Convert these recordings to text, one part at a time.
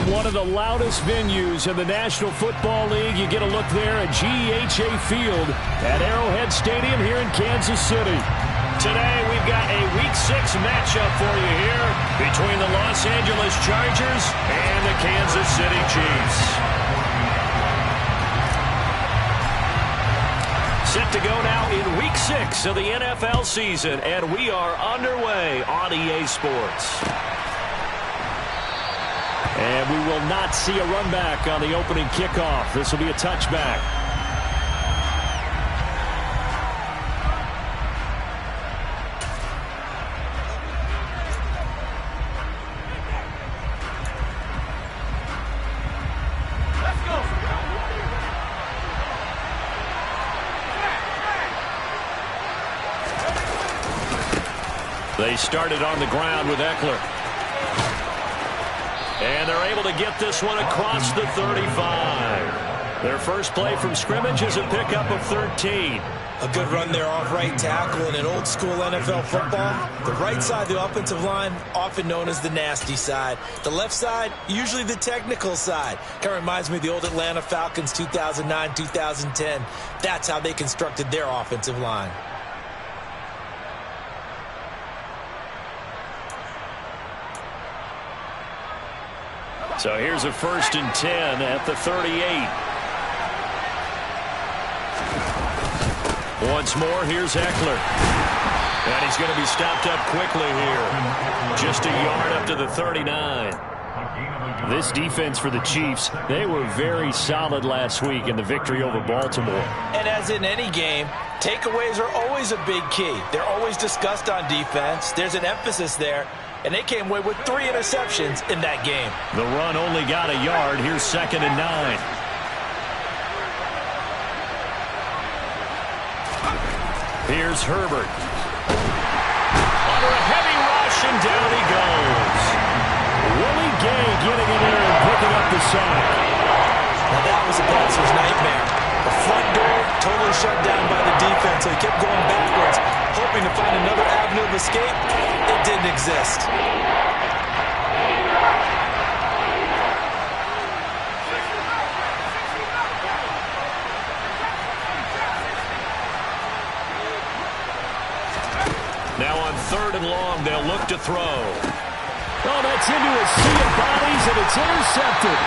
From one of the loudest venues in the National Football League, you get a look there at GEHA Field at Arrowhead Stadium here in Kansas City. Today, we've got a Week 6 matchup for you here between the Los Angeles Chargers and the Kansas City Chiefs. Set to go now in Week 6 of the NFL season, and we are underway on EA Sports. And we will not see a run back on the opening kickoff. This will be a touchback. Let's go. They started on the ground with Eckler. And they're able to get this one across the 35. Their first play from scrimmage is a pickup of 13. A good run there off right tackle in an old-school NFL football. The right side of the offensive line, often known as the nasty side. The left side, usually the technical side. Kind of reminds me of the old Atlanta Falcons 2009-2010. That's how they constructed their offensive line. So here's a 1st and 10 at the 38. Once more, here's Eckler. And he's going to be stopped up quickly here. Just a yard up to the 39. This defense for the Chiefs, they were very solid last week in the victory over Baltimore. And as in any game, takeaways are always a big key. They're always discussed on defense. There's an emphasis there. And they came away with 3 interceptions in that game. The run only got a yard. Here's 2nd and 9. Here's Herbert. Under a heavy rush, and down he goes. Willie Gay getting in there and picking up the sack. Now that was a passer's nightmare. The front door totally shut down by the defense, so he kept going backwards, hoping to find another avenue of escape. It didn't exist. Now on 3rd and long, they'll look to throw. Oh, that's into a sea of bodies, and it's intercepted.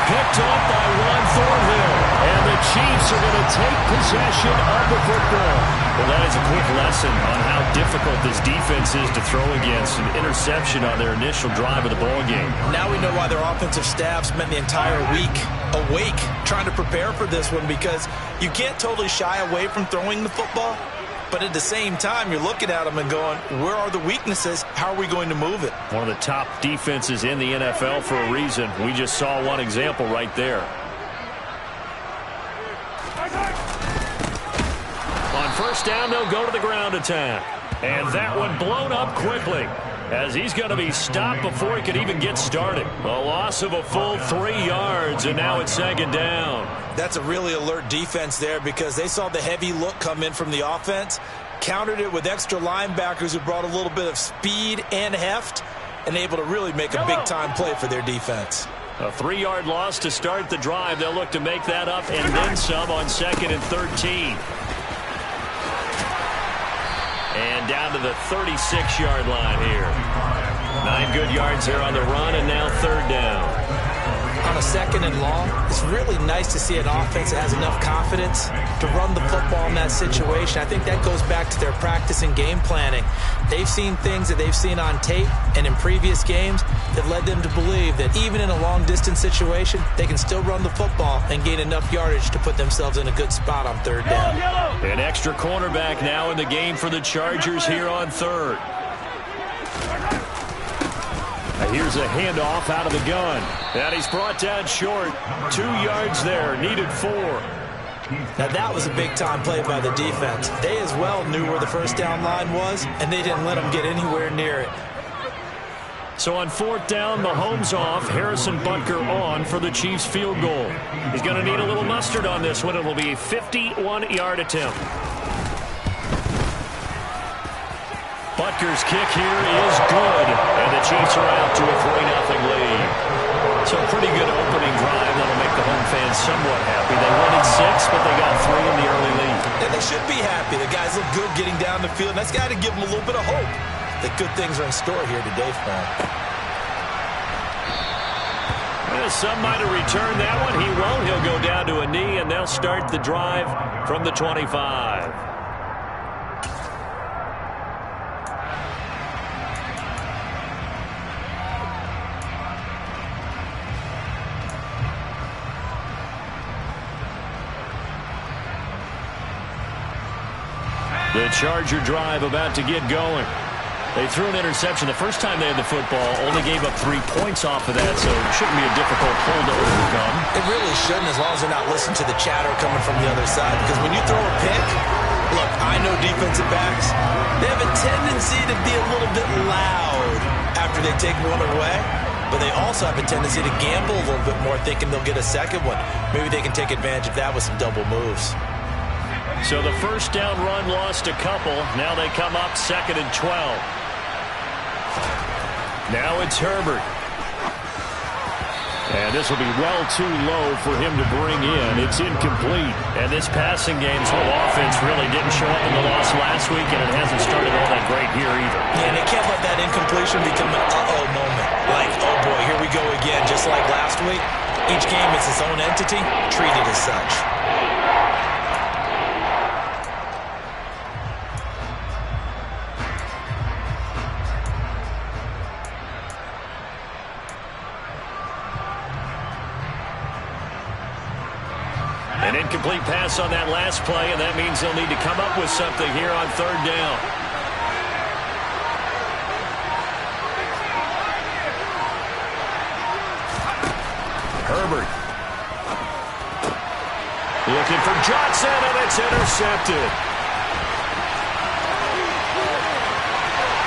Picked off by Ron Thornhill. And the Chiefs are going to take possession of the football. Well, that is a quick lesson on how difficult this defense is to throw against. An interception on their initial drive of the ballgame. Now we know why their offensive staff spent the entire week awake trying to prepare for this one, because you can't totally shy away from throwing the football. But at the same time, you're looking at them and going, where are the weaknesses? How are we going to move it? One of the top defenses in the NFL for a reason. We just saw one example right there. On 1st down, they'll go to the ground attack. And that one blown up quickly, as he's going to be stopped before he could even get started. A loss of a full 3 yards, and now it's 2nd down. That's a really alert defense there, because they saw the heavy look come in from the offense, countered it with extra linebackers who brought a little bit of speed and heft, and able to really make a big-time play for their defense. A 3-yard loss to start the drive. They'll look to make that up and then some on 2nd and 13. And down to the 36-yard line here. 9 good yards there on the run, and now 3rd down. On a 2nd and long, it's really nice to see an offense that has enough confidence to run the football in that situation. I think that goes back to their practice and game planning. They've seen things that they've seen on tape and in previous games that led them to believe that even in a long-distance situation, they can still run the football and gain enough yardage to put themselves in a good spot on 3rd down. An extra cornerback now in the game for the Chargers here on 3rd. Here's a handoff out of the gun. And he's brought down short. 2 yards there. Needed 4. Now that was a big-time play by the defense. They as well knew where the 1st down line was, and they didn't let them get anywhere near it. So on 4th down, Mahomes off. Harrison Butker on for the Chiefs field goal. He's going to need a little mustard on this one. It will be a 51-yard attempt. Butker's kick here is good, and the Chiefs are out to a 3-0 lead. So a pretty good opening drive that'll make the home fans somewhat happy. They wanted 6, but they got 3 in the early lead. And they should be happy. The guys look good getting down the field, and that's got to give them a little bit of hope that good things are in store here today for them. Well, some might have returned that one. He won't. He'll go down to a knee, and they'll start the drive from the 25. The Charger drive about to get going. They threw an interception the first time they had the football, only gave up 3 points off of that, so it shouldn't be a difficult pull to overcome. It really shouldn't, as long as they're not listening to the chatter coming from the other side, because when you throw a pick, look, I know defensive backs, they have a tendency to be a little bit loud after they take one away, but they also have a tendency to gamble a little bit more, thinking they'll get a second one. Maybe they can take advantage of that with some double moves. So the first down run lost a couple. Now they come up 2nd and 12. Now it's Herbert. And this will be well too low for him to bring in. It's incomplete. And this passing game's whole offense really didn't show up in the loss last week, and it hasn't started all that great here either. Yeah, and they can't let that incompletion become an uh-oh moment. Like, oh boy, here we go again, just like last week. Each game is its own entity, treated as such. An incomplete pass on that last play, and that means they'll need to come up with something here on 3rd down. Herbert. Looking for Johnson, and it's intercepted.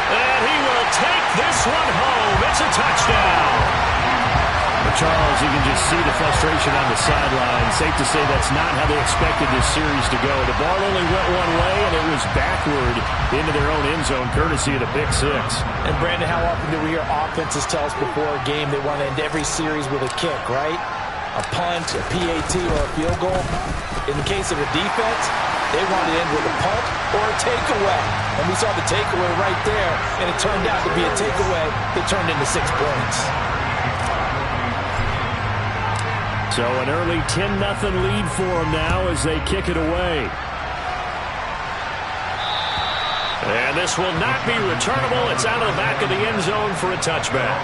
And he will take this one home. It's a touchdown. Charles, you can just see the frustration on the sideline. Safe to say that's not how they expected this series to go. The ball only went one way, and it was backward into their own end zone, courtesy of the pick 6. And, Brandon, how often do we hear offenses tell us before a game they want to end every series with a kick, right? A punt, a PAT, or a field goal. In the case of a defense, they want to end with a punt or a takeaway. And we saw the takeaway right there, and it turned out to be a takeaway that turned into 6 points. So an early 10-0 lead for them now as they kick it away. And this will not be returnable. It's out of the back of the end zone for a touchback.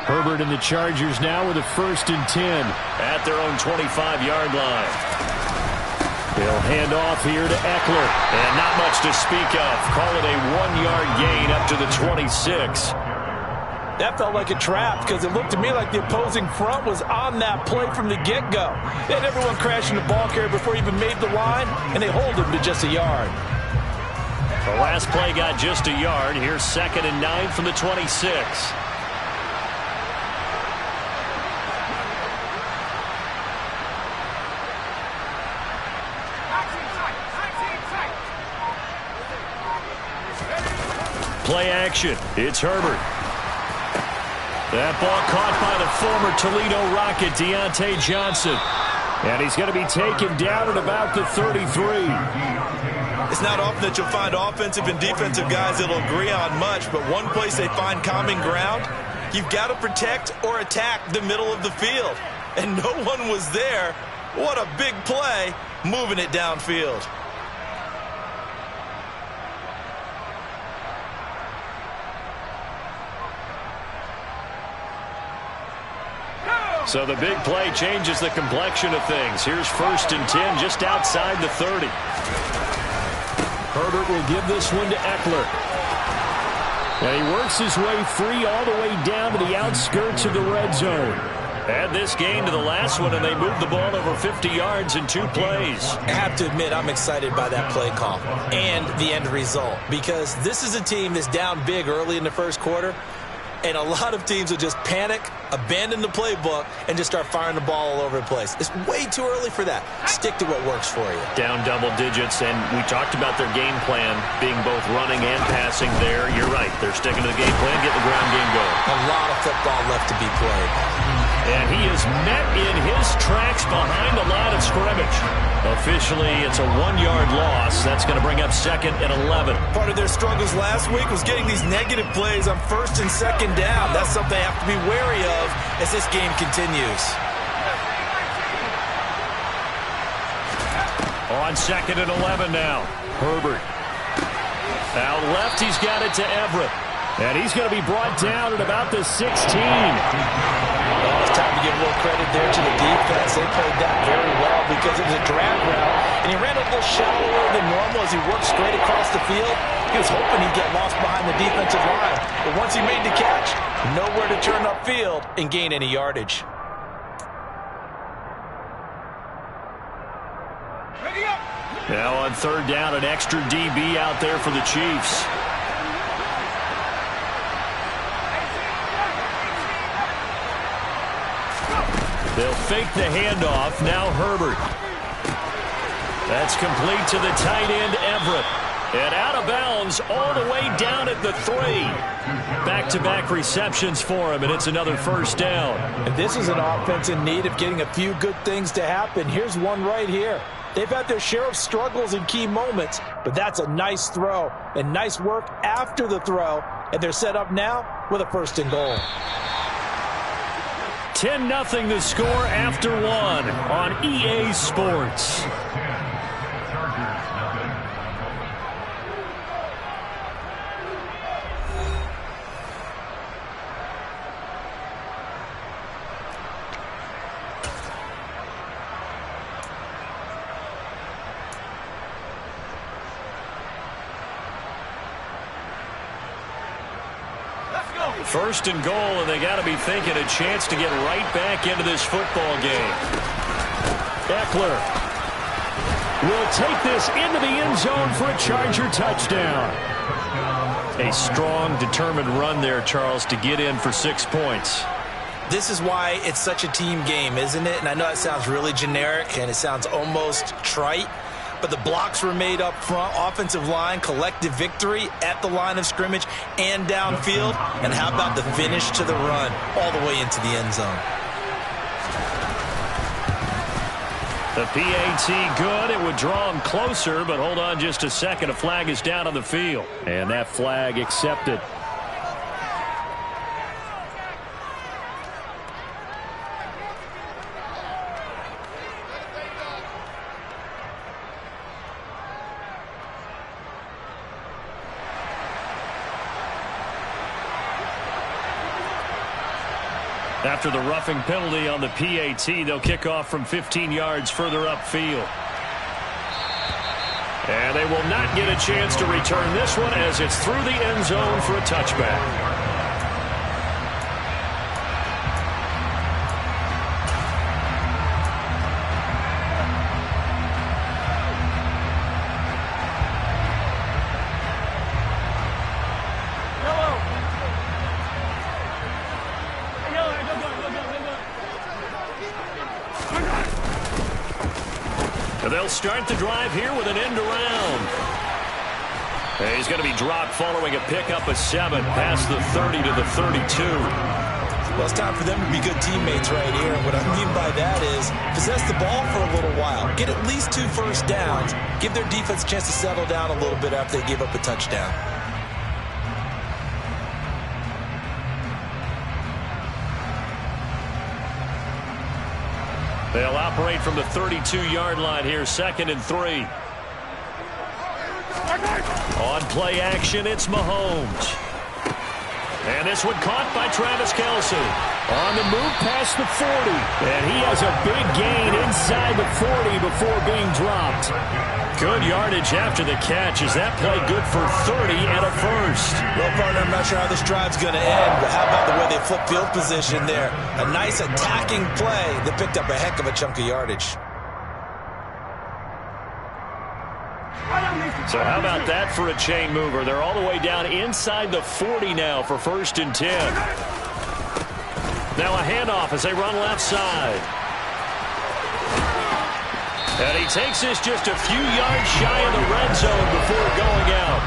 Herbert and the Chargers now with a 1st and 10 at their own 25-yard line. They'll hand off here to Eckler, and not much to speak of. Call it a 1-yard gain up to the 26. That felt like a trap because it looked to me like the opposing front was on that play from the get-go. They had everyone crashing the ball carrier before he even made the line, and they hold him to just a yard. The last play got just a yard. Here's 2nd and 9 from the 26. Play action. It's Herbert. That ball caught by the former Toledo Rocket, Deontay Johnson. And he's going to be taken down at about the 33. It's not often that you'll find offensive and defensive guys that'll agree on much, but one place they find common ground, you've got to protect or attack the middle of the field. And no one was there. What a big play, moving it downfield. So the big play changes the complexion of things. Here's 1st and 10 just outside the 30. Herbert will give this one to Eckler. And he works his way free all the way down to the outskirts of the red zone. Add this gain to the last one, and they moved the ball over 50 yards in 2 plays. I have to admit, I'm excited by that play call and the end result, because this is a team that's down big early in the first quarter. And a lot of teams will just panic, abandon the playbook, and just start firing the ball all over the place. It's way too early for that. Stick to what works for you. Down double digits, and we talked about their game plan being both running and passing there. You're right. They're sticking to the game plan, getting the ground game going. A lot of football left to be played. And he is met in his tracks behind the line of scrimmage. Officially, it's a 1-yard loss. That's going to bring up 2nd and 11. Part of their struggles last week was getting these negative plays on 1st and 2nd down. That's something they have to be wary of as this game continues. On 2nd and 11 now. Herbert. Out left, he's got it to Everett. And he's going to be brought down at about the 16. Well, it's time to give a little credit there to the defense. They played that very well because it was a drag route, and he ran a little shallower than normal as he worked straight across the field. He was hoping he'd get lost behind the defensive line, but once he made the catch, nowhere to turn upfield and gain any yardage. Now on 3rd down, an extra DB out there for the Chiefs. They'll fake the handoff. Now Herbert. That's complete to the tight end, Everett. And out of bounds all the way down at the 3. Back-to-back receptions for him, and it's another 1st down. And this is an offense in need of getting a few good things to happen. Here's one right here. They've had their share of struggles in key moments, but that's a nice throw and nice work after the throw. And they're set up now with a 1st and goal. 10-0 the score after 1 on EA Sports. First and goal, and they got to be thinking a chance to get right back into this football game. Eckler will take this into the end zone for a Charger touchdown. A strong, determined run there, Charles, to get in for 6 points. This is why it's such a team game, isn't it? And I know it sounds really generic, and it sounds almost trite. But the blocks were made up front, offensive line, collective victory at the line of scrimmage and downfield. And how about the finish to the run all the way into the end zone? The PAT good. It would draw him closer, but hold on just a second. A flag is down on the field. And that flag accepted. After the roughing penalty on the PAT, they'll kick off from 15 yards further upfield. And they will not get a chance to return this one as it's through the end zone for a touchback. They'll start the drive here with an end around. He's going to be dropped following a pickup of 7 past the 30 to the 32. Well, it's time for them to be good teammates right here. What I mean by that is possess the ball for a little while. Get at least 2 first downs. Give their defense a chance to settle down a little bit after they give up a touchdown. They'll operate from the 32-yard line here, 2nd and 3. On play action, it's Mahomes. And this one caught by Travis Kelce. On the move past the 40. And he has a big gain inside the 40 before being dropped. Good yardage after the catch. Is that play good for 30 and a first? Well, partner, I'm not sure how this drive's going to end, but how about the way they flip field position there? A nice attacking play that picked up a heck of a chunk of yardage. So how about that for a chain mover? They're all the way down inside the 40 now for 1st and 10. Now a handoff as they run left side. And he takes this just a few yards shy of the red zone before going out.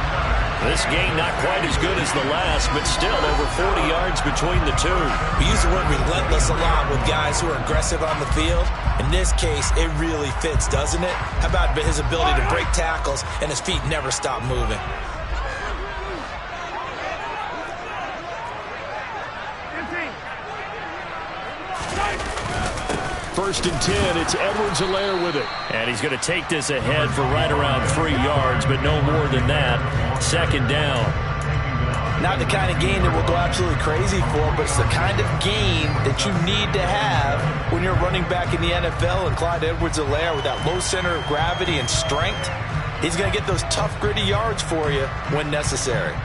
This gain not quite as good as the last, but still over 40 yards between the two. We use the word relentless a lot with guys who are aggressive on the field. In this case, it really fits, doesn't it? How about his ability to break tackles and his feet never stop moving? First and 10, it's Edwards-Helaire with it. And he's going to take this ahead for right around 3 yards, but no more than that. 2nd down. Not the kind of gain that we'll go absolutely crazy for, but it's the kind of gain that you need to have when you're running back in the NFL. And Clyde Edwards-Helaire, with that low center of gravity and strength, he's going to get those tough, gritty yards for you when necessary.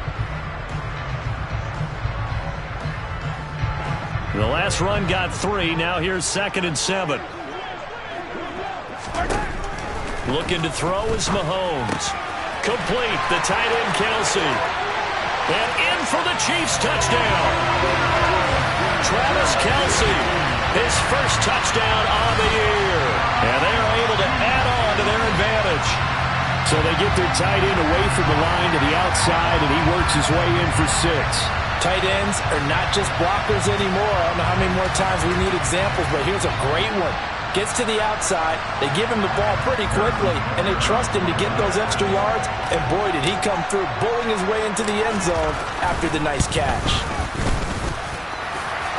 The last run got 3. Now here's 2nd and 7. Looking to throw is Mahomes. Complete. The tight end, Kelsey. And in for the Chiefs touchdown. Travis Kelsey, his first touchdown on the year. And they are able to add on to their advantage. So they get their tight end away from the line to the outside, and he works his way in for 6. Tight ends are not just blockers anymore. I don't know how many more times we need examples, but here's a great one. Gets to the outside, they give him the ball pretty quickly, and they trust him to get those extra yards, and boy, did he come through, bowling his way into the end zone after the nice catch.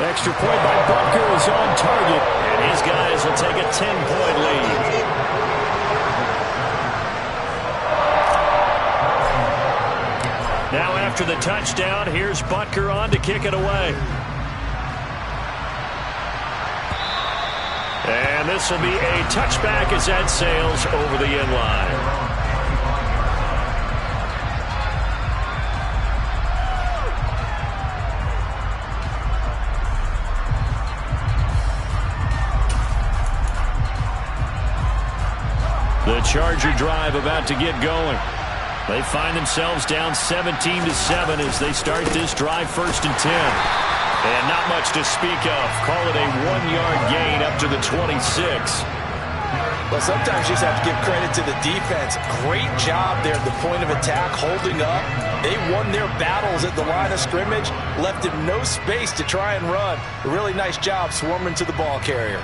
Extra point by Butker is on target, and his guys will take a 10-point lead. Now after the touchdown, here's Butker on to kick it away. And this will be a touchback as that sails over the end line. The Charger drive about to get going. They find themselves down 17-7 as they start this drive 1st and 10. And not much to speak of. Call it a 1-yard gain up to the 26. Well, sometimes you just have to give credit to the defense. Great job there at the point of attack, holding up. They won their battles at the line of scrimmage, left him no space to try and run. A really nice job swarming to the ball carrier.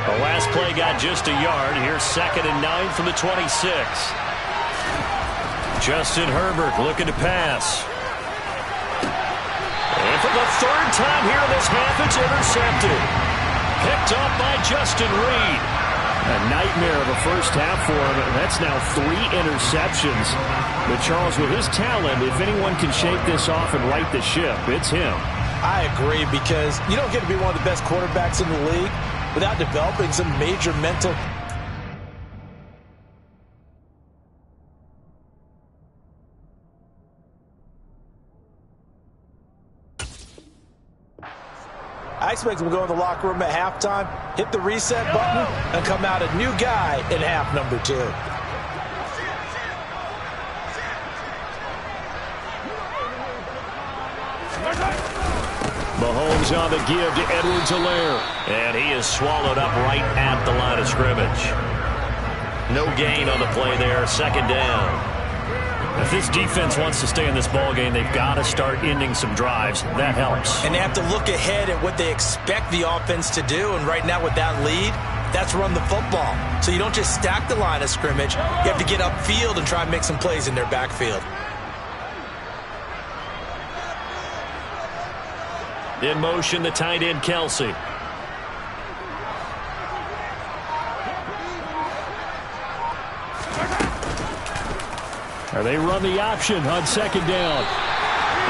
The last play got just a yard. Here's 2nd and 9 from the 26. Justin Herbert looking to pass. And for the 3rd time here in this half, it's intercepted. Picked up by Justin Reed. A nightmare of a first half for him. That's now 3 interceptions. But Charles, with his talent, if anyone can shake this off and right the ship, it's him. I agree, because you don't get to be one of the best quarterbacks in the league without developing some major mental. I expect him to go in the locker room at halftime, hit the reset button, and come out a new guy in half number 2. Mahomes on the give to Edwards-Helaire. And he is swallowed up right at the line of scrimmage. No gain on the play there. 2nd down. If this defense wants to stay in this ballgame, they've got to start ending some drives. That helps. And they have to look ahead at what they expect the offense to do. And right now with that lead, that's run the football. So you don't just stack the line of scrimmage. You have to get upfield and try and make some plays in their backfield. In motion, the tight end, Kelsey. They run the option on 2nd down.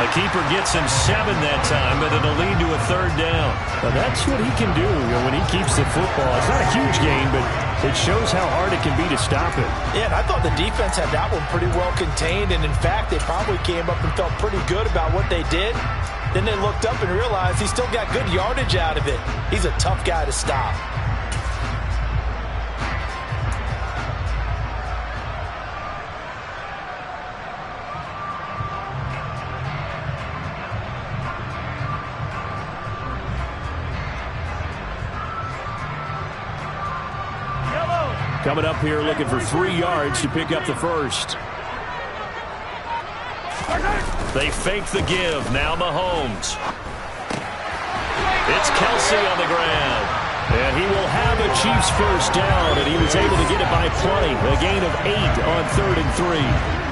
The keeper gets him 7 that time, but it'll lead to a 3rd down. Now that's what he can do when he keeps the football. It's not a huge gain, but It shows how hard it can be to stop it. Yeah, and I thought the defense had that one pretty well contained, and in fact, they probably came up and felt pretty good about what they did. Then they looked up and realized he still got good yardage out of it. He's a tough guy to stop. Coming up here looking for 3 yards to pick up the first. They fake the give. Now Mahomes. It's Kelsey on the ground. And he will have a Chiefs first down, and he was able to get it by plenty. A gain of 8 on 3rd and 3.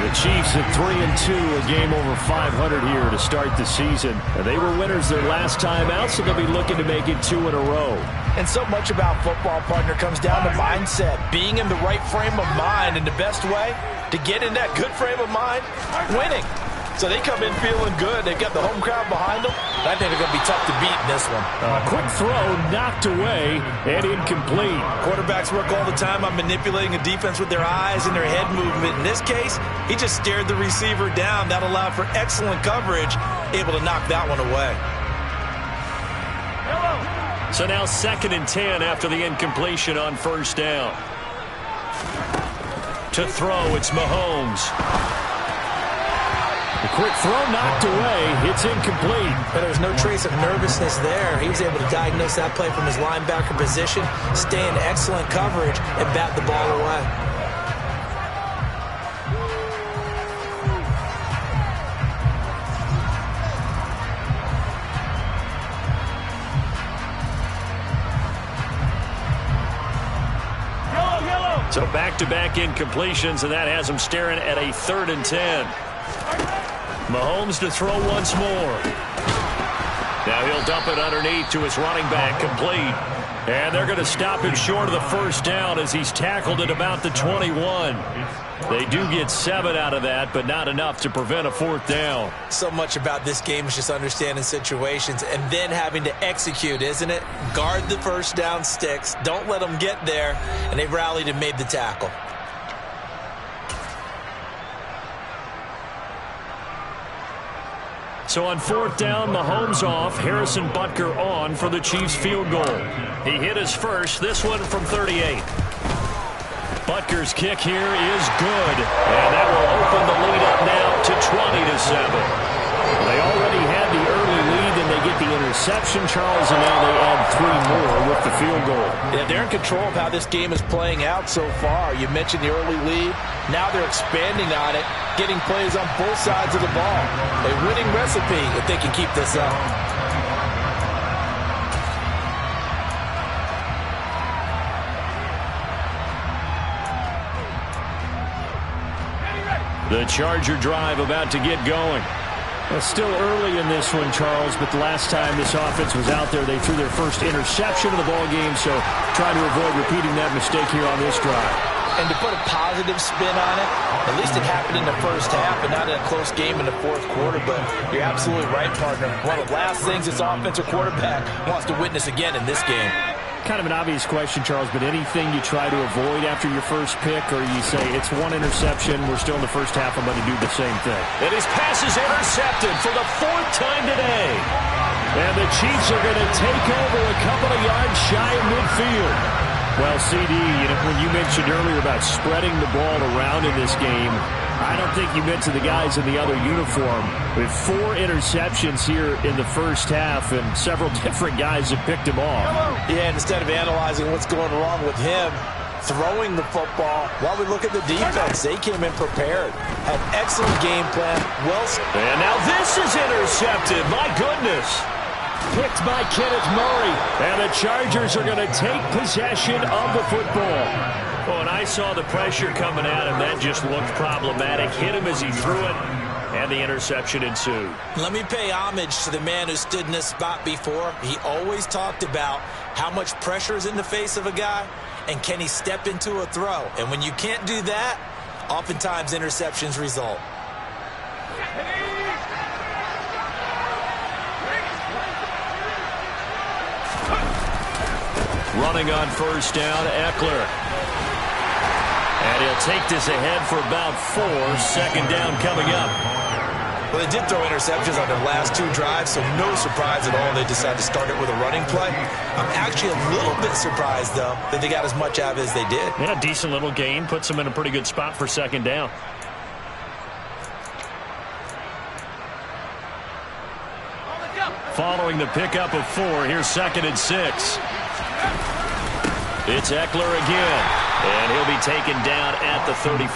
The Chiefs at 3-2, a game over 500 here to start the season. And they were winners their last time out, so they'll be looking to make it 2 in a row. And so much about football, partner, comes down to mindset. Being in the right frame of mind, and the best way to get in that good frame of mind, winning. So they come in feeling good. They've got the home crowd behind them. I think they're going to be tough to beat in this one. A quick throw knocked away and incomplete. Quarterbacks work all the time on manipulating a defense with their eyes and their head movement. In this case, he just stared the receiver down. That allowed for excellent coverage, able to knock that one away. So now 2nd and 10 after the incompletion on first down. To throw, it's Mahomes. A quick throw knocked away. It's incomplete. But there was no trace of nervousness there. He was able to diagnose that play from his linebacker position, stay in excellent coverage, and bat the ball away. So back-to-back incompletions, and that has him staring at a 3rd and 10. Mahomes to throw once more. Now he'll dump it underneath to his running back, complete. And they're going to stop him short of the first down as he's tackled at about the 21. They do get 7 out of that, but not enough to prevent a 4th down. So much about this game is just understanding situations and then having to execute, isn't it? Guard the first down sticks. Don't let them get there. And they rallied and made the tackle. So on 4th down, Mahomes off, Harrison Butker on for the Chiefs field goal. He hit his first, this one from 38. Butker's kick here is good, and that will open the lead up now to 20-7. They already had the early lead, and they get the interception, Charles, and now they add 3 more with the field goal. Yeah, they're in control of how this game is playing out so far. You mentioned the early lead. Now they're expanding on it, getting plays on both sides of the ball. A winning recipe if they can keep this up. The Charger drive about to get going. Well, still early in this one, Charles, but the last time this offense was out there, they threw their first interception of the ball game, so trying to avoid repeating that mistake here on this drive. And to put a positive spin on it, at least it happened in the first half and not in a close game in the 4th quarter, but you're absolutely right, partner. One of the last things this offensive quarterback wants to witness again in this game. Kind of an obvious question, Charles, but anything you try to avoid after your first pick, or you say it's 1 interception, we're still in the first half, I'm going to do the same thing. And his pass is intercepted for the 4th time today. And the Chiefs are going to take over a couple of yards shy of midfield. Well, CD, when you mentioned earlier about spreading the ball around in this game, I don't think you meant to the guys in the other uniform. With 4 interceptions here in the first half, and several different guys have picked him off. Yeah, instead of analyzing what's going wrong with him, throwing the football, while we look at the defense, they came in prepared. Had excellent game plan. And now this is intercepted. My goodness. Picked by Kenneth Murray. And the Chargers are going to take possession of the football. Oh, and I saw the pressure coming at him. That just looked problematic. Hit him as he threw it, and the interception ensued. Let me pay homage to the man who stood in this spot before. He always talked about how much pressure is in the face of a guy, and can he step into a throw. And when you can't do that, oftentimes interceptions result. Running on first down, Eckler. And he'll take this ahead for about 4. Second down coming up. Well, they did throw interceptions on their last 2 drives, so no surprise at all they decided to start it with a running play. I'm actually a little bit surprised, though, that they got as much out of it as they did. And a decent little gain puts them in a pretty good spot for second down. Following the pickup of 4, here's 2nd and 6. It's Eckler again, and he'll be taken down at the 34.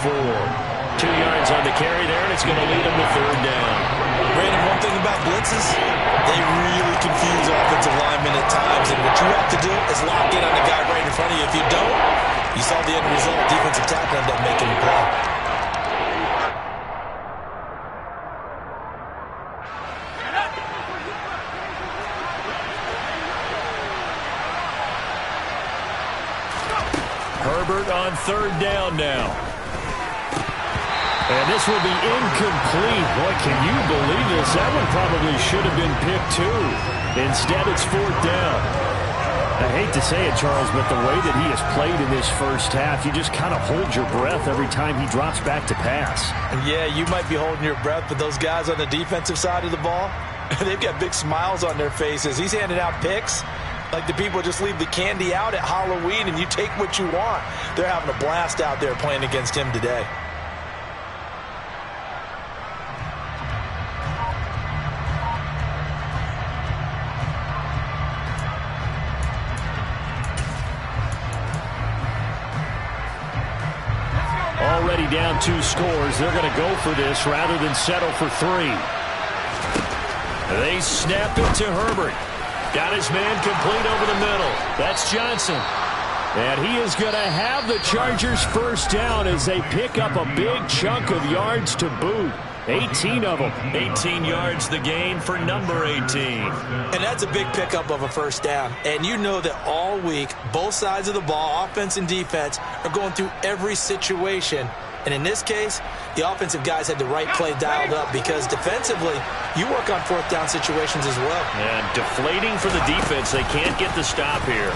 2 yards on the carry there, and it's going to lead him to 3rd down. Brandon, one thing about blitzes, they really confuse offensive linemen at times, and what you have to do is lock in on the guy right in front of you. If you don't, you saw the end result. Defensive tackle ended up making the play. Herbert on 3rd down now. And this will be incomplete. Boy, can you believe this? That one probably should have been picked too. Instead, it's 4th down. I hate to say it, Charles, but the way that he has played in this first half, you just kind of hold your breath every time he drops back to pass. Yeah, you might be holding your breath, but those guys on the defensive side of the ball, they've got big smiles on their faces. He's handing out picks like the people just leave the candy out at Halloween and you take what you want. They're having a blast out there playing against him today. Already down 2 scores. They're going to go for this rather than settle for 3. They snap it to Herbert. Got his man complete over the middle. That's Johnson. And he is going to have the Chargers first down as they pick up a big chunk of yards to boot. 18 of them. 18 yards the gain for number 18. And that's a big pickup of a first down. And you know that all week, both sides of the ball, offense and defense, are going through every situation. And in this case, the offensive guys had the right play dialed up because defensively, you work on 4th down situations as well. And deflating for the defense. They can't get the stop here.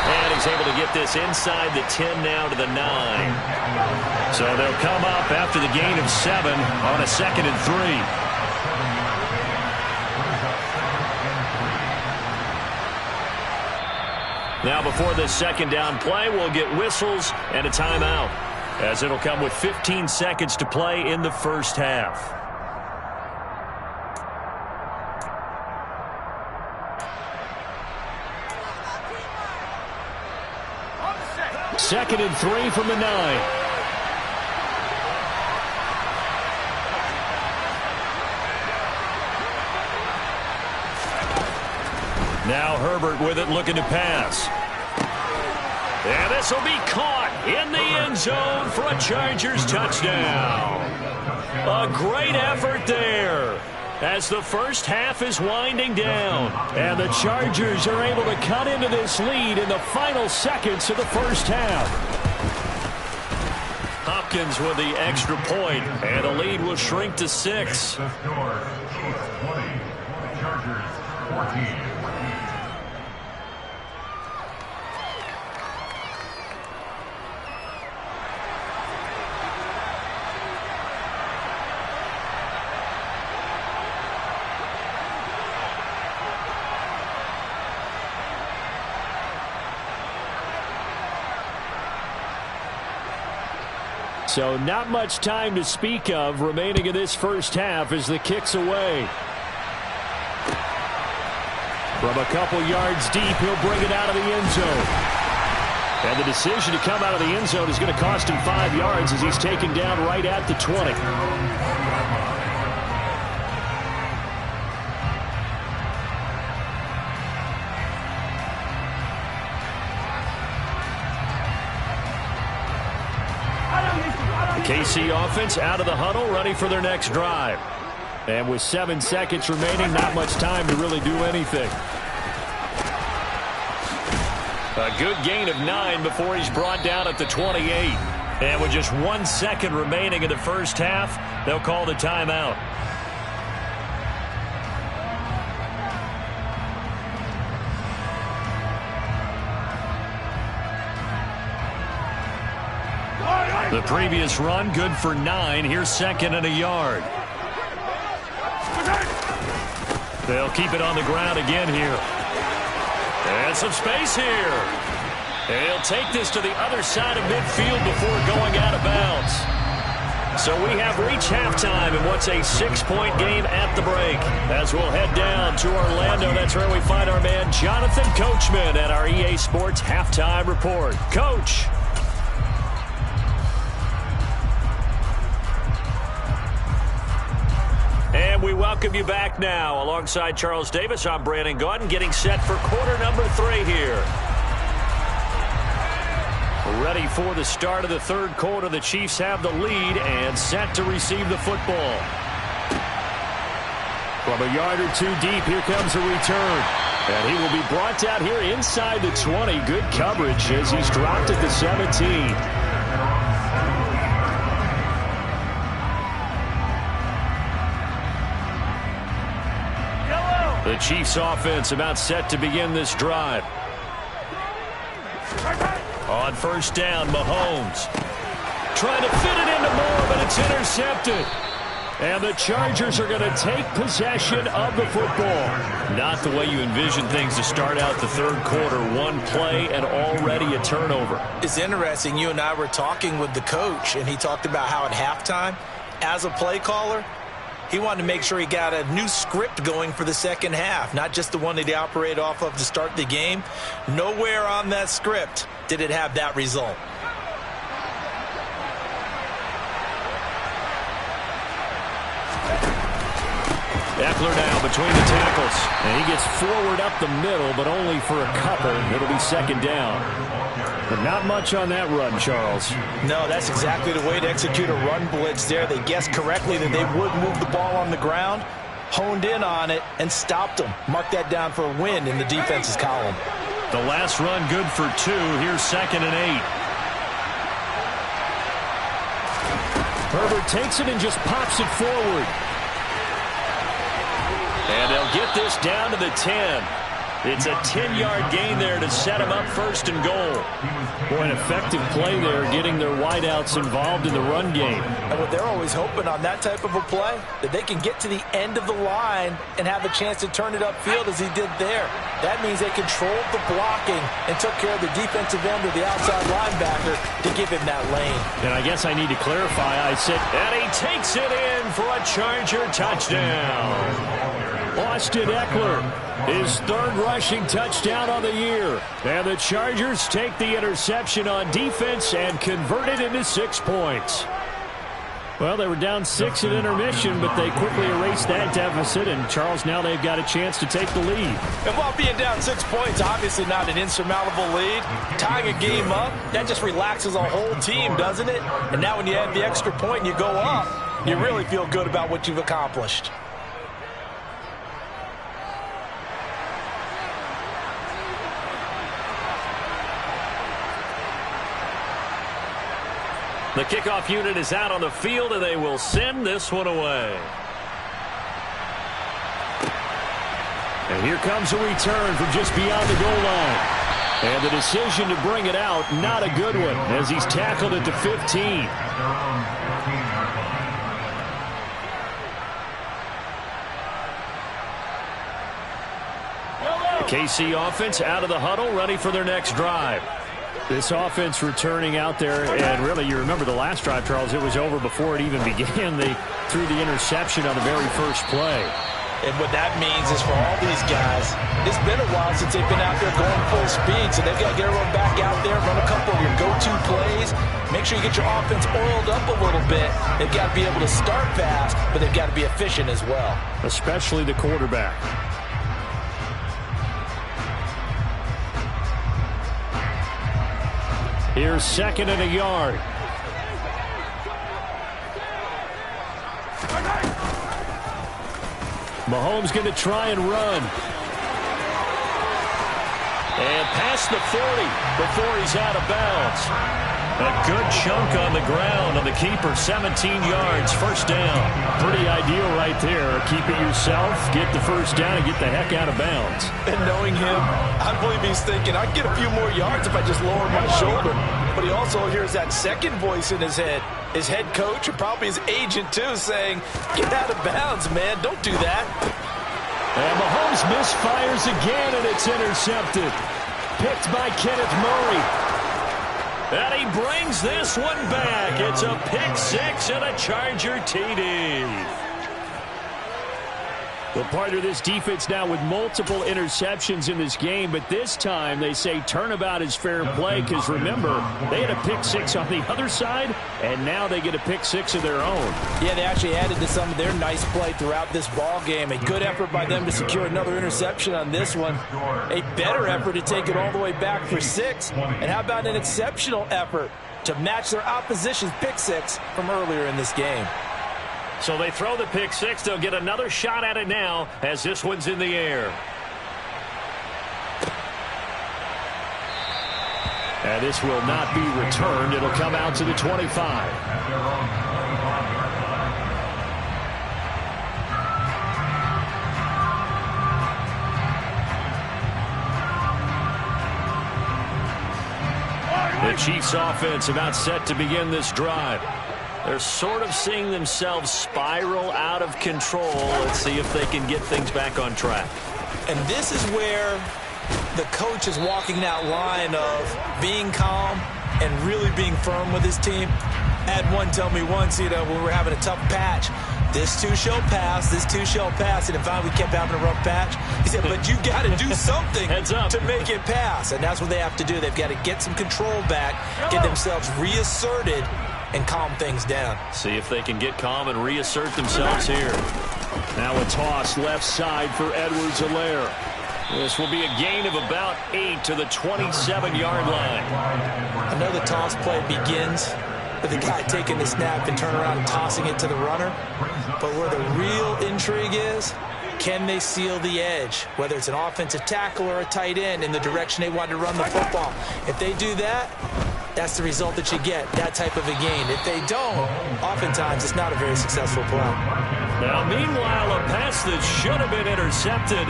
And he's able to get this inside the 10 now to the 9. So they'll come up after the gain of 7 on a 2nd and 3. Now before this second down play, we'll get whistles and a timeout, as it'll come with 15 seconds to play in the first half. Second and 3 from the 9. Now Herbert with it, looking to pass. And this will be caught in the end zone for a Chargers touchdown. A great effort there as the first half is winding down. And the Chargers are able to cut into this lead in the final seconds of the first half. Hopkins with the extra point, and the lead will shrink to 6. The score, Chiefs 20, Chargers 14. So not much time to speak of remaining in this first half as the kick's away. From a couple yards deep, he'll bring it out of the end zone. And the decision to come out of the end zone is going to cost him 5 yards as he's taken down right at the 20. KC offense out of the huddle, ready for their next drive. And with 7 seconds remaining, not much time to really do anything. A good gain of 9 before he's brought down at the 28. And with just 1 second remaining in the first half, they'll call the timeout. The previous run, good for 9. Here's second and a yard. They'll keep it on the ground again here. And some space here. They'll take this to the other side of midfield before going out of bounds. So we have reached halftime in what's a 6-point game at the break. As we'll head down to Orlando, that's where we find our man Jonathan Coachman at our EA Sports Halftime Report. Coach. And we welcome you back now. Alongside Charles Davis, I'm Brandon Gaudin, getting set for quarter number 3 here. Ready for the start of the third quarter. The Chiefs have the lead and set to receive the football. From a yard or two deep, here comes a return. And he will be brought out here inside the 20. Good coverage as he's dropped at the 17. The Chiefs offense about set to begin this drive. On first down, Mahomes trying to fit it into Moore, but it's intercepted. And the Chargers are going to take possession of the football. Not the way you envision things to start out the third quarter. One play and already a turnover. It's interesting. You and I were talking with the coach, and he talked about how at halftime, as a play caller, he wanted to make sure he got a new script going for the second half, not just the one that he operated off of to start the game. Nowhere on that script did it have that result. Eckler now between the tackles. And he gets forward up the middle, but only for a couple. It'll be second down. But not much on that run, Charles. No, that's exactly the way to execute a run blitz there. They guessed correctly that they would move the ball on the ground, honed in on it, and stopped them. Mark that down for a win in the defense's column. The last run good for 2. Here's second and 8. Herbert takes it and just pops it forward. And they'll get this down to the 10. It's a 10-yard gain there to set him up first and goal. Boy, an effective play there, getting their wideouts involved in the run game. And what they're always hoping on that type of a play, that they can get to the end of the line and have a chance to turn it upfield as he did there. That means they controlled the blocking and took care of the defensive end or the outside linebacker to give him that lane. And I guess I need to clarify. I said, and he takes it in for a Charger touchdown. Austin Eckler, his third rushing touchdown on the year. And the Chargers take the interception on defense and convert it into 6 points. Well, they were down 6 at intermission, but they quickly erased that deficit. And, Charles, now they've got a chance to take the lead. And while being down 6 points, obviously not an insurmountable lead, tying a game up, that just relaxes a whole team, doesn't it? And now when you add the extra point and you go up, you really feel good about what you've accomplished. The kickoff unit is out on the field, and they will send this one away. And here comes a return from just beyond the goal line. And the decision to bring it out, not a good one, as he's tackled at the 15. KC offense out of the huddle, ready for their next drive. This offense returning out there, and really, you remember the last drive, Charles, it was over before it even began. They threw the interception on the very first play. And what that means is for all these guys, it's been a while since they've been out there going full speed, so they've got to get everyone back out there, run a couple of your go-to plays, make sure you get your offense oiled up a little bit. They've got to be able to start fast, but they've got to be efficient as well. Especially the quarterback. Here's second and a yard. Mahomes going to try and run. And past the 40 before he's out of bounds. A good chunk on the ground on the keeper, 17 yards, first down. Pretty ideal right there. Keep it yourself, get the first down, and get the heck out of bounds. And knowing him, I believe he's thinking, I'd get a few more yards if I just lowered my shoulder. But he also hears that second voice in his head. His head coach, or probably his agent too, saying, get out of bounds, man. Don't do that. And Mahomes misfires again, and it's intercepted. Picked by Kenneth Murray. And he brings this one back. It's a pick six and a Charger TD. Well, part of this defense now with multiple interceptions in this game, but this time they say turnabout is fair play because, remember, they had a pick six on the other side, and now they get a pick six of their own. Yeah, they actually added to some of their nice play throughout this ball game. A good effort by them to secure another interception on this one. A better effort to take it all the way back for six. And how about an exceptional effort to match their opposition's pick six from earlier in this game? So they throw the pick six. They'll get another shot at it now as this one's in the air. And this will not be returned. It'll come out to the 25. The Chiefs offense about set to begin this drive. They're sort of seeing themselves spiral out of control. Let's see if they can get things back on track. And this is where the coach is walking that line of being calm and really being firm with his team. Had one tell me once, when we were having a tough patch, this too shall pass, this too shall pass. And if we kept having a rough patch, he said, but you got to do something to make it pass. And that's what they have to do. They've got to get some control back, get themselves reasserted, and calm things down. See if they can get calm and reassert themselves here. Now a toss left side for Edwards-Helaire. This will be a gain of about 8 to the 27-yard line. I know the toss play begins with the guy taking the snap and turn around and tossing it to the runner. But where the real intrigue is, can they seal the edge? Whether it's an offensive tackle or a tight end in the direction they want to run the football. If they do that, that's the result that you get, that type of a gain. If they don't, oftentimes it's not a very successful play. Now, meanwhile, a pass that should have been intercepted,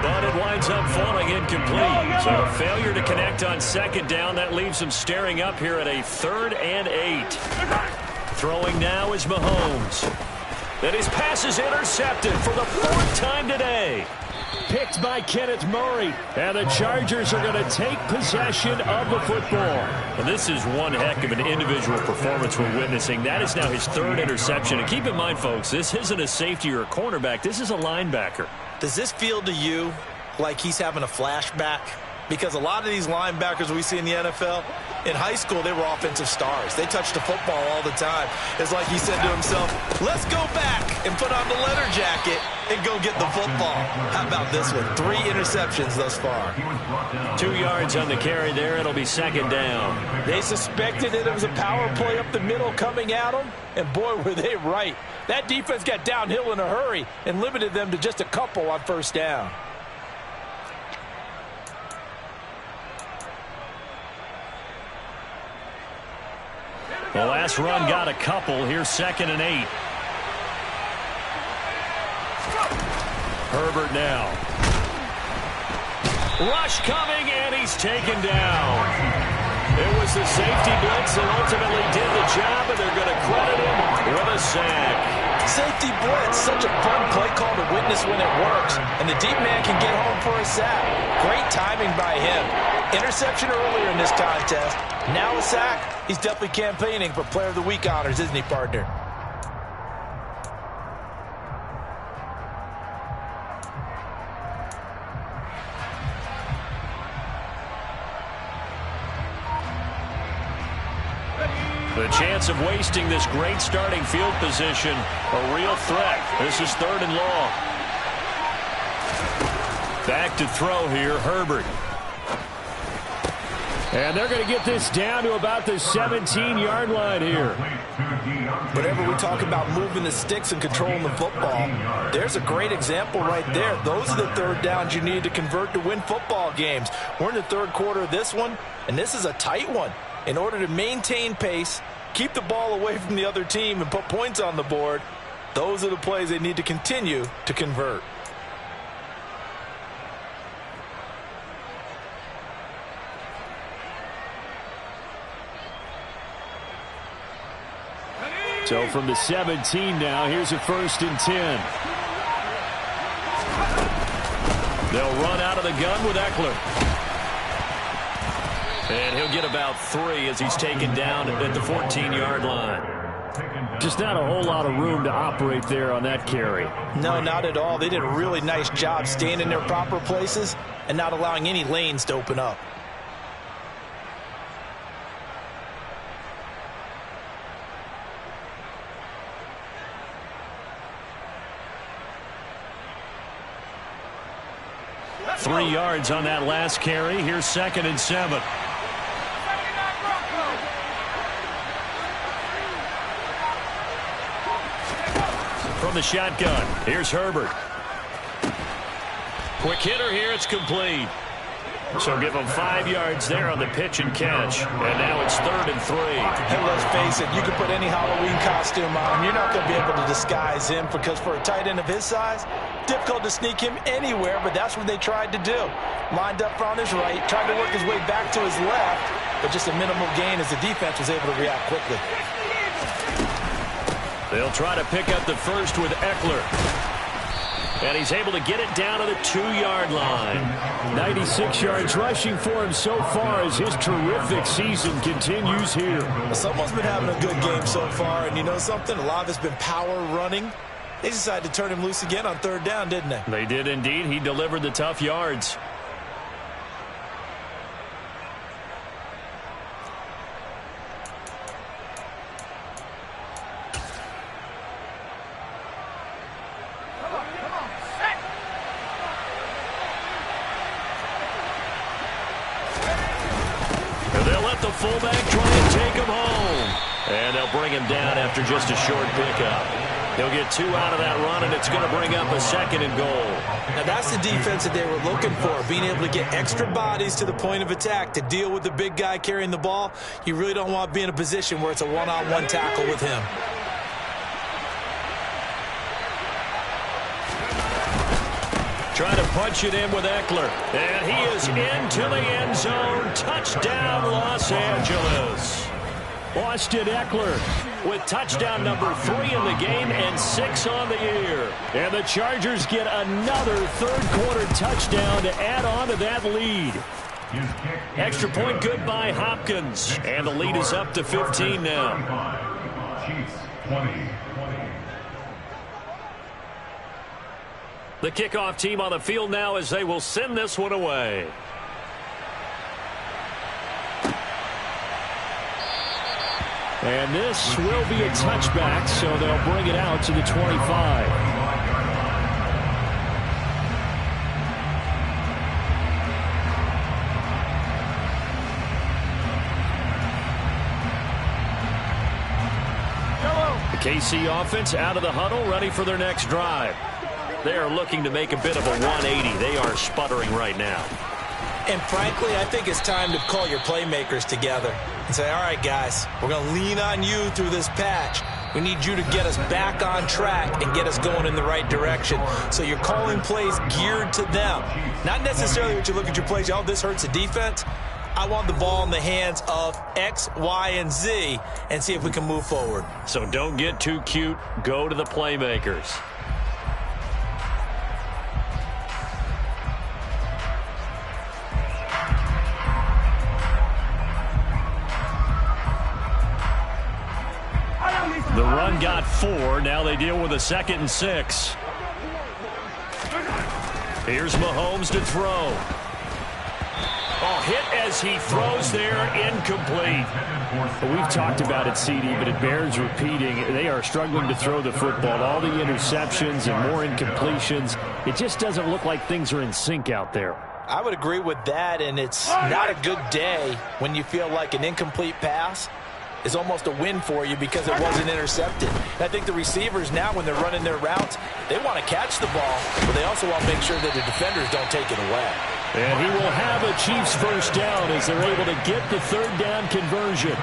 but it winds up falling incomplete. So a failure to connect on second down. That leaves them staring up here at a 3rd and 8. Throwing now is Mahomes. And his pass is intercepted for the 4th time today. Picked by Kenneth Murray. And the Chargers are going to take possession of the football. And this is one heck of an individual performance we're witnessing. That is now his 3rd interception. And keep in mind, folks, this isn't a safety or a cornerback. This is a linebacker. Does this feel to you like he's having a flashback? Because a lot of these linebackers we see in the NFL, in high school, they were offensive stars. They touched the football all the time. It's like he said to himself, let's go back and put on the leather jacket and go get the football. How about this one? 3 interceptions thus far. 2 yards on the carry there. It'll be 2nd down. They suspected that it was a power play up the middle coming at them, and boy, were they right. That defense got downhill in a hurry and limited them to just a couple on 1st down. The last run got a couple. Here's 2nd and 8. Herbert now. Rush coming, and he's taken down. It was the safety blitz that ultimately did the job, and they're going to credit him with a sack. Safety blitz, such a fun play call to witness when it works. And the deep man can get home for a sack. Great timing by him. Interception earlier in this contest. Now a sack. He's definitely campaigning for Player of the Week honors, isn't he, partner? The chance of wasting this great starting field position, a real threat. This is 3rd and long. Back to throw here, Herbert. And they're going to get this down to about the 17-yard line here. Whenever we talk about moving the sticks and controlling the football, there's a great example right there. Those are the 3rd downs you need to convert to win football games. We're in the 3rd quarter of this one, and this is a tight one. In order to maintain pace, keep the ball away from the other team, and put points on the board, those are the plays they need to continue to convert. So from the 17 now, here's a 1st and 10. They'll run out of the gun with Eckler. And he'll get about 3 as he's taken down at the 14-yard line. Just not a whole lot of room to operate there on that carry. No, not at all. They did a really nice job staying in their proper places and not allowing any lanes to open up. Three yards on that last carry. Here's 2nd and 7. From the shotgun, here's Herbert. Quick hitter here, it's complete. So give him 5 yards there on the pitch and catch. And now it's 3rd and 3. And let's face it, you can put any Halloween costume on him. You're not going to be able to disguise him because for a tight end of his size, difficult to sneak him anywhere, but that's what they tried to do. Lined up on his right, tried to work his way back to his left, but just a minimal gain as the defense was able to react quickly. They'll try to pick up the first with Eckler. And he's able to get it down to the 2-yard line. 96 yards rushing for him so far as his terrific season continues here. Someone's been having a good game so far, and you know something? A lot of it's been power running. They decided to turn him loose again on 3rd down, didn't they? They did indeed. He delivered the tough yards. Fullback try and take him home. And they'll bring him down after just a short pickup. He'll get 2 out of that run, and it's going to bring up a 2nd and goal. Now that's the defense that they were looking for, being able to get extra bodies to the point of attack to deal with the big guy carrying the ball. You really don't want to be in a position where it's a one-on-one tackle with him. Trying to punch it in with Eckler. And he is into the end zone. Touchdown, Los Angeles. Austin Eckler with touchdown number 3 in the game and 6 on the year. And the Chargers get another third-quarter touchdown to add on to that lead. Extra point good by Hopkins. And the lead is up to 15 now. Chiefs 20. The kickoff team on the field now as they will send this one away. And this will be a touchback, so they'll bring it out to the 25. The KC offense out of the huddle, ready for their next drive. They are looking to make a bit of a 180. They are sputtering right now. And frankly, I think it's time to call your playmakers together and say, all right, guys, we're going to lean on you through this patch. We need you to get us back on track and get us going in the right direction. So you're calling plays geared to them. Not necessarily what you look at your plays, oh, this hurts the defense. I want the ball in the hands of X, Y, and Z and see if we can move forward. So don't get too cute. Go to the playmakers. The run got 4. Now they deal with a 2nd and 6. Here's Mahomes to throw. Oh, hit as he throws there, incomplete. We've talked about it, CD, but it bears repeating. They are struggling to throw the football. All the interceptions and more incompletions. It just doesn't look like things are in sync out there. I would agree with that, and it's not a good day when you feel like an incomplete pass is almost a win for you because it wasn't intercepted. And I think the receivers now, when they're running their routes, they want to catch the ball, but they also want to make sure that the defenders don't take it away. And he will have a Chiefs first down as they're able to get the 3rd down conversion.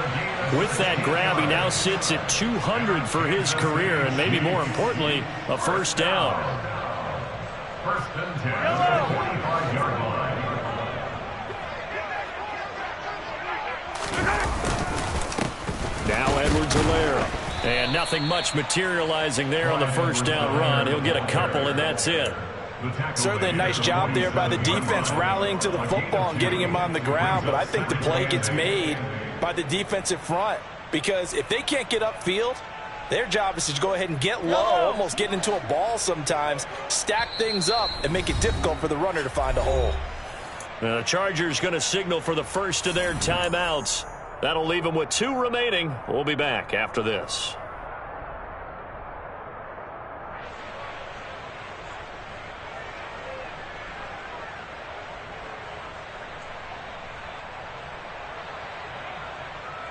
With that grab, he now sits at 200 for his career, and maybe more importantly, a first down. First and 10, 45-yard line. Now Edwards-Helaire. And nothing much materializing there on the first down run. He'll get a couple, and that's it. Certainly a nice job there by the defense rallying to the football and getting him on the ground, but I think the play gets made by the defensive front because if they can't get upfield, their job is to go ahead and get low, almost get into a ball sometimes, stack things up, and make it difficult for the runner to find a hole. The Chargers going to signal for the first of their timeouts. That'll leave them with 2 remaining. We'll be back after this.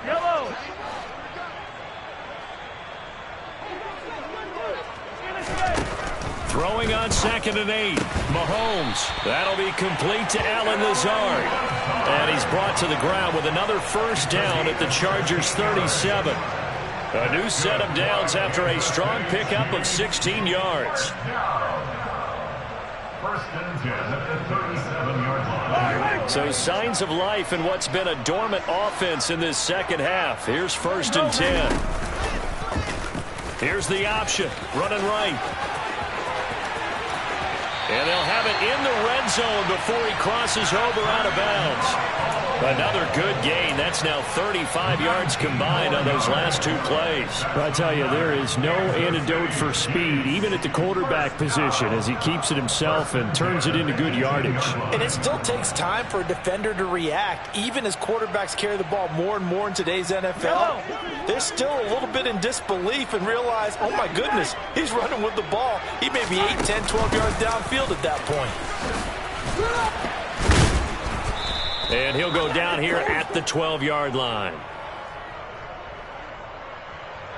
Yellow. Throwing on 2nd and 8. Mahomes. That'll be complete to Allen Lazard. And he's brought to the ground with another first down at the Chargers' 37. A new set of downs after a strong pickup of 16 yards. First and 10 at the 37-yard line. So signs of life in what's been a dormant offense in this second half. Here's 1st and 10. Here's the option. Running right. And they'll have it in the red zone before he crosses over out of bounds. Another good gain. That's now 35 yards combined on those last 2 plays. I tell you, there is no antidote for speed, even at the quarterback position, as he keeps it himself and turns it into good yardage. And it still takes time for a defender to react, even as quarterbacks carry the ball more and more in today's NFL. They're still a little bit in disbelief and realize, oh my goodness, he's running with the ball. He may be 8, 10, 12 yards downfield at that point. And he'll go down here at the 12-yard line.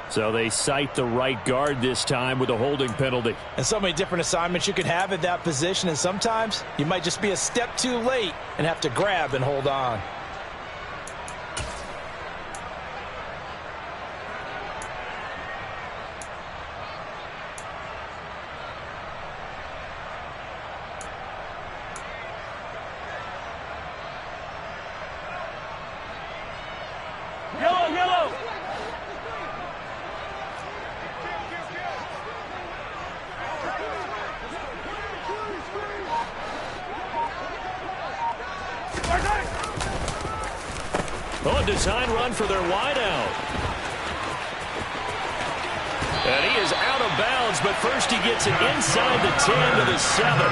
So they cite the right guard this time with a holding penalty. And so many different assignments you can have at that position, and sometimes you might just be a step too late and have to grab and hold on. Oh, a design run for their wideout. And he is out of bounds, but first he gets it inside the 10 to the 7.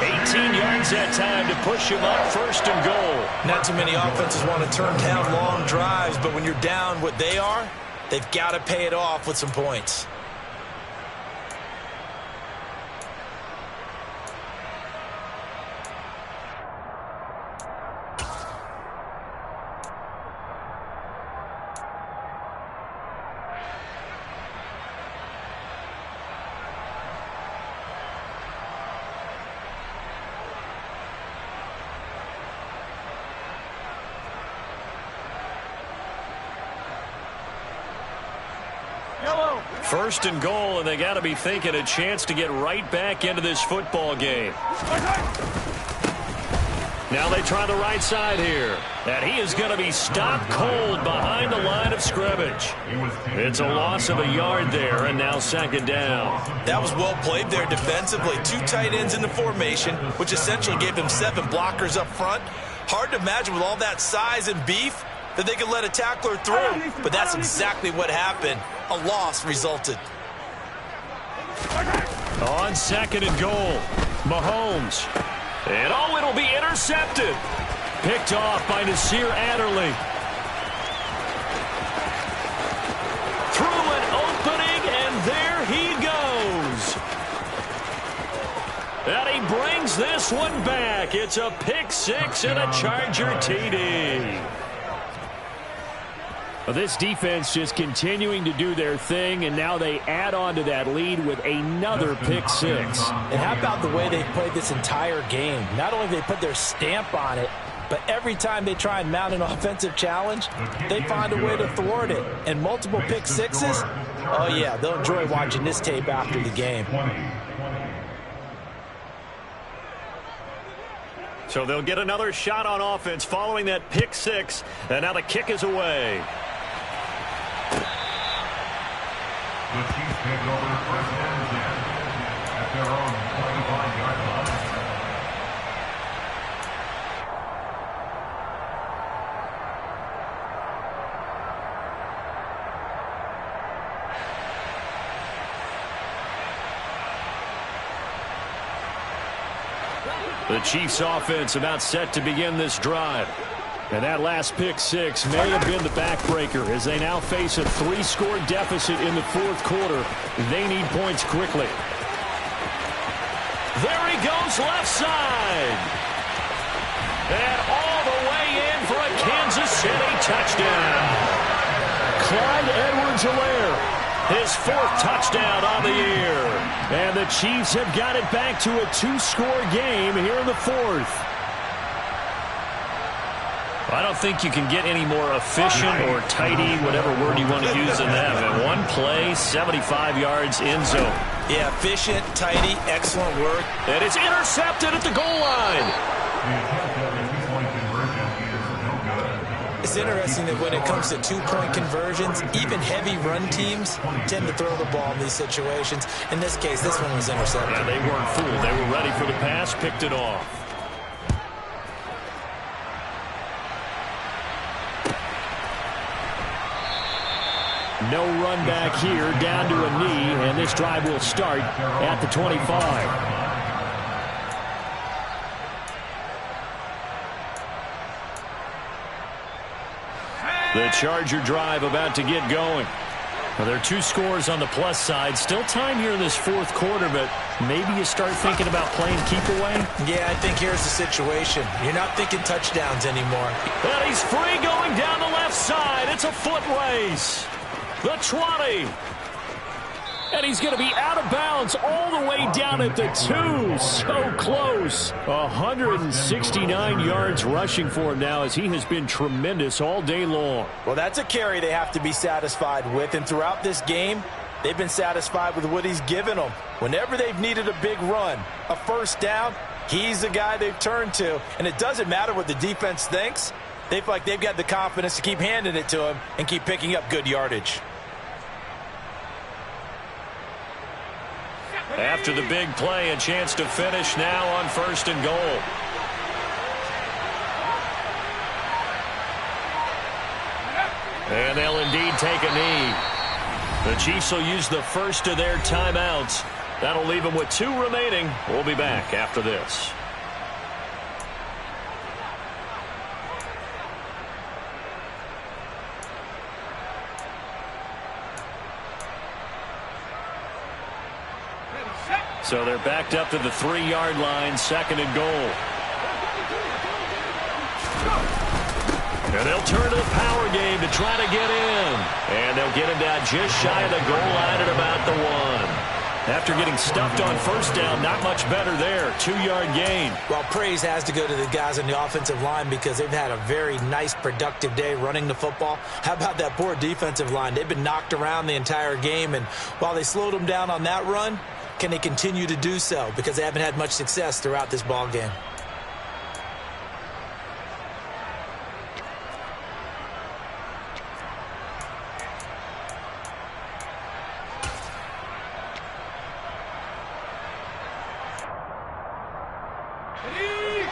18 yards that time to push him up 1st and goal. Not too many offenses want to turn down long drives, but when you're down what they are, they've got to pay it off with some points. First and goal, and they got to be thinking a chance to get right back into this football game. Now they try the right side here. And he is going to be stopped cold behind the line of scrimmage. It's a loss of a yard there, and now 2nd down. That was well played there defensively. 2 tight ends in the formation, which essentially gave them 7 blockers up front. Hard to imagine with all that size and beef that they could let a tackler through. But that's exactly what happened. A loss resulted. On 2nd and goal, Mahomes. And oh, it'll be intercepted. Picked off by Nasir Adderley. Through an opening, and there he goes. And he brings this one back. It's a pick 6 and a Charger TD. Well, this defense just continuing to do their thing, and now they add on to that lead with another pick 6. And how about the way they played this entire game? Not only did they put their stamp on it, but every time they try and mount an offensive challenge, they find a way to thwart it. And multiple pick 6s, oh yeah, they'll enjoy watching this tape after the game. So they'll get another shot on offense following that pick 6, and now the kick is away. The Chiefs offense about set to begin this drive. And that last pick six may have been the backbreaker as they now face a 3-score deficit in the fourth quarter. They need points quickly. There he goes left side. And all the way in for a Kansas City touchdown. Clyde Edwards-Helaire, his 4th touchdown on the year. And the Chiefs have got it back to a 2-score game here in the fourth. I don't think you can get any more efficient or tidy, whatever word you want to use, than that. And one play, 75 yards in zone. Yeah, efficient, tidy, excellent work. And it's intercepted at the goal line. It's interesting that when it comes to 2-point conversions, even heavy run teams tend to throw the ball in these situations. In this case, this one was intercepted. Yeah, they weren't fooled. They were ready for the pass, picked it off. No run back here, down to a knee, and this drive will start at the 25. The Charger drive about to get going. Well, there are 2 scores on the plus side. Still time here in this fourth quarter, but maybe you start thinking about playing keep away? Yeah, I think here's the situation. You're not thinking touchdowns anymore. And he's free going down the left side. It's a foot race. The 20. And he's going to be out of bounds all the way down at the 2. So close. 169 yards rushing for him now as he has been tremendous all day long. Well, that's a carry they have to be satisfied with. And throughout this game, they've been satisfied with what he's given them. Whenever they've needed a big run, a first down, he's the guy they've turned to. And it doesn't matter what the defense thinks. They feel like they've got the confidence to keep handing it to him and keep picking up good yardage. After the big play, a chance to finish now on 1st and goal. And they'll indeed take a knee. The Chiefs will use the first of their timeouts. That'll leave them with 2 remaining. We'll be back after this. So they're backed up to the 3-yard line, 2nd and goal. And they'll turn to the power game to try to get in. And they'll get him down just shy of the goal line at about the 1. After getting stuffed on first down, not much better there. 2-yard gain. Well, praise has to go to the guys on the offensive line because they've had a very nice, productive day running the football. How about that poor defensive line? They've been knocked around the entire game, and while they slowed them down on that run, can they continue to do so? Because they haven't had much success throughout this ball game.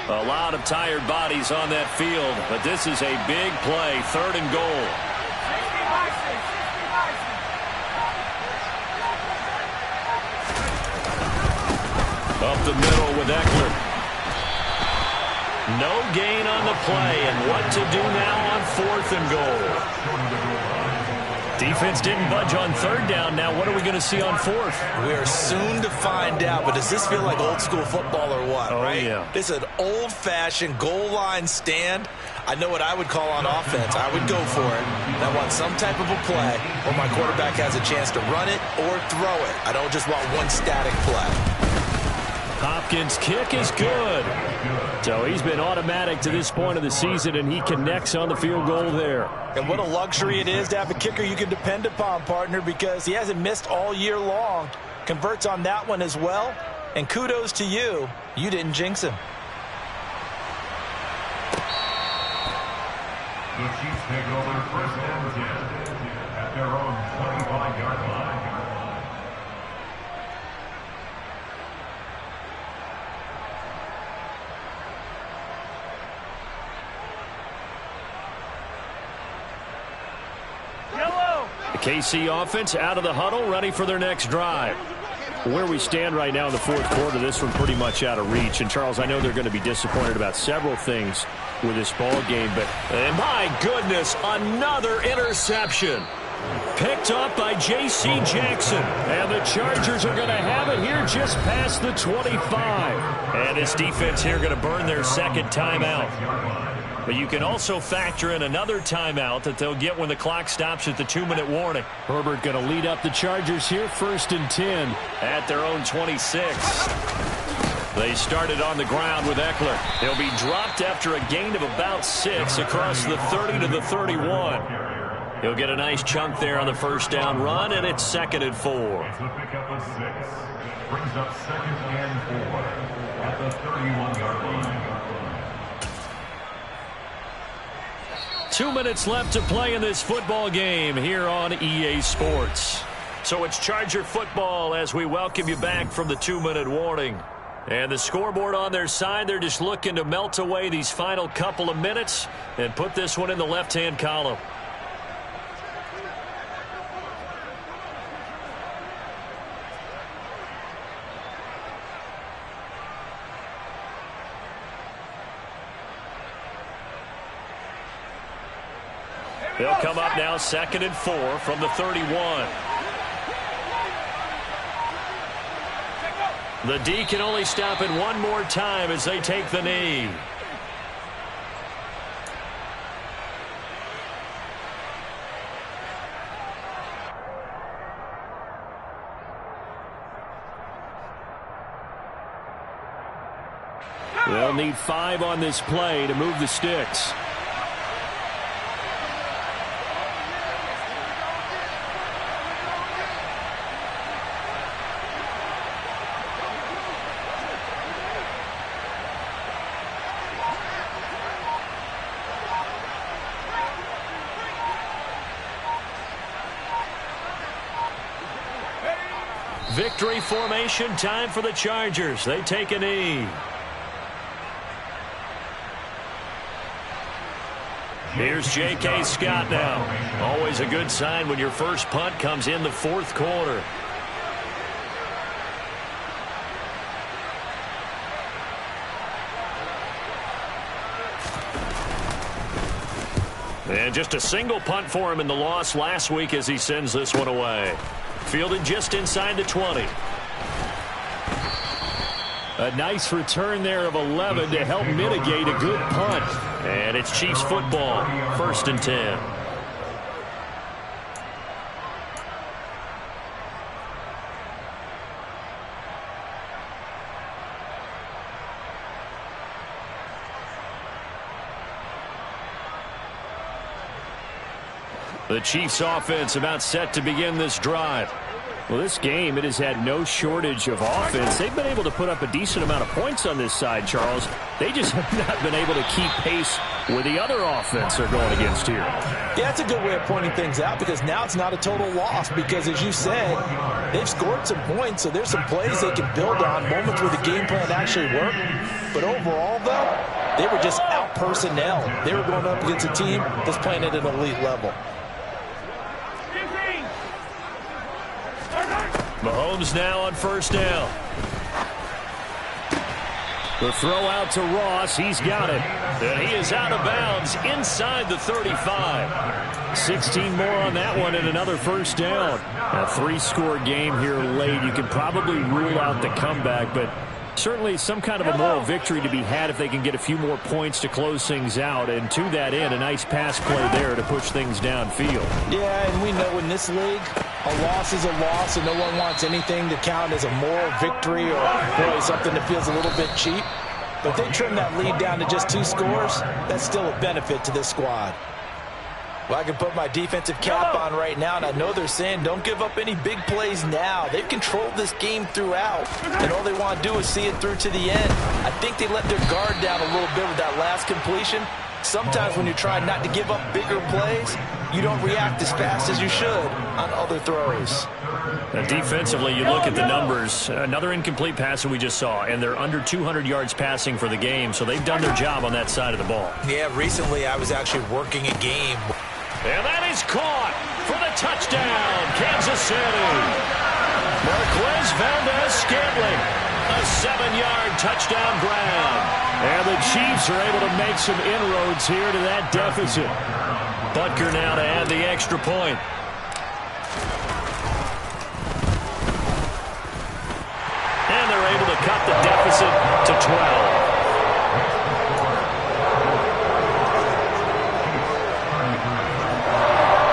A lot of tired bodies on that field, but this is a big play, 3rd and goal. Up the middle with Eckler. No gain on the play, and what to do now on 4th and goal. Defense didn't budge on 3rd down. Now what are we going to see on 4th? We are soon to find out, but does this feel like old school football or what? Oh, right? Yeah. This is an old-fashioned goal line stand. I know what I would call on offense. I would go for it. And I want some type of a play where my quarterback has a chance to run it or throw it. I don't just want one static play. Hopkins' kick is good. So he's been automatic to this point of the season, and he connects on the field goal there. And what a luxury it is to have a kicker you can depend upon, partner, because he hasn't missed all year long. Converts on that one as well. And kudos to you. You didn't jinx him. The Chiefs take over 1st and 10 at their own 25-yard line. The KC offense out of the huddle, ready for their next drive. Where we stand right now in the fourth quarter, this one pretty much out of reach. And, Charles, I know they're going to be disappointed about several things with this ball game, but my goodness, another interception. Picked up by J.C. Jackson. And the Chargers are going to have it here just past the 25. And this defense here going to burn their second timeout. But you can also factor in another timeout that they'll get when the clock stops at the 2-minute warning. Herbert going to lead up the Chargers here, 1st and 10. At their own 26. They started on the ground with Eckler. He'll be dropped after a gain of about 6 across the 30 to the 31. He'll get a nice chunk there on the first down run, and it's 2nd and 4. It's a pickup of 6. Brings up 2nd and 4 at the 31-yard line. 2 minutes left to play in this football game here on EA Sports. So it's Charger football as we welcome you back from the 2-minute warning. And the scoreboard on their side, they're just looking to melt away these final couple of minutes and put this one in the left-hand column. They'll come up now 2nd and 4 from the 31. The D can only stop it one more time as they take the knee. They'll need 5 on this play to move the sticks. Victory formation time for the Chargers. They take a knee. Here's J.K. Scott now. Always a good sign when your first punt comes in the fourth quarter. And just a single punt for him in the loss last week as he sends this one away. Fielded just inside the 20. A nice return there of 11 to help mitigate a good punt. And it's Chiefs football, 1st and 10. The Chiefs offense about set to begin this drive. Well, this game, it has had no shortage of offense. They've been able to put up a decent amount of points on this side, Charles. They just have not been able to keep pace with the other offense they're going against here. Yeah, it's a good way of pointing things out because now it's not a total loss because, as you said, they've scored some points, so there's some plays they can build on, moments where the game plan actually worked. But overall, though, they were just out-personnel. They were going up against a team that's playing at an elite level. Mahomes now on first down. The throw out to Ross. He's got it. And he is out of bounds inside the 35. 16 more on that one and another first down. A 3-score game here late. You could probably rule out the comeback, but certainly some kind of a moral victory to be had if they can get a few more points to close things out. And to that end, a nice pass play there to push things downfield. Yeah, and we know in this league, a loss is a loss, and no one wants anything to count as a moral victory or really something that feels a little bit cheap. But if they trim that lead down to just 2 scores, that's still a benefit to this squad. Well, I can put my defensive cap on right now, and I know they're saying don't give up any big plays now. They've controlled this game throughout, and all they want to do is see it through to the end. I think they let their guard down a little bit with that last completion. Sometimes when you try not to give up bigger plays, you don't react as fast as you should on other throws. Defensively, you look at the numbers. Another incomplete pass that we just saw, and they're under 200 yards passing for the game, so they've done their job on that side of the ball. Yeah, recently I was actually working a game. And that is caught for the touchdown, Kansas City. Marquez Valdez-Scantling, a 7-yard touchdown grab. And the Chiefs are able to make some inroads here to that deficit. Butker now to add the extra point. And they're able to cut the deficit to 12.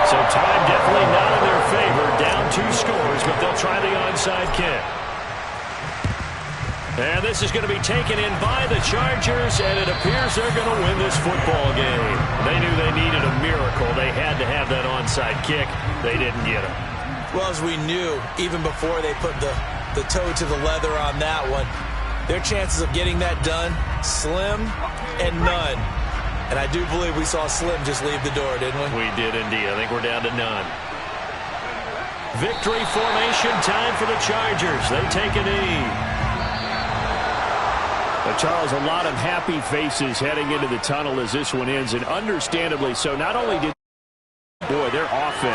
So time definitely not in their favor. Down 2 scores, but they'll try the onside kick. And this is going to be taken in by the Chargers, and it appears they're going to win this football game. They knew they needed a miracle. They had to have that onside kick. They didn't get it. Well, as we knew, even before they put the toe to the leather on that one, their chances of getting that done, slim and none. And I do believe we saw Slim just leave the door, didn't we? We did indeed. I think we're down to none. Victory formation time for the Chargers. They take a knee. But Charles, a lot of happy faces heading into the tunnel as this one ends, and understandably so. Not only did their offense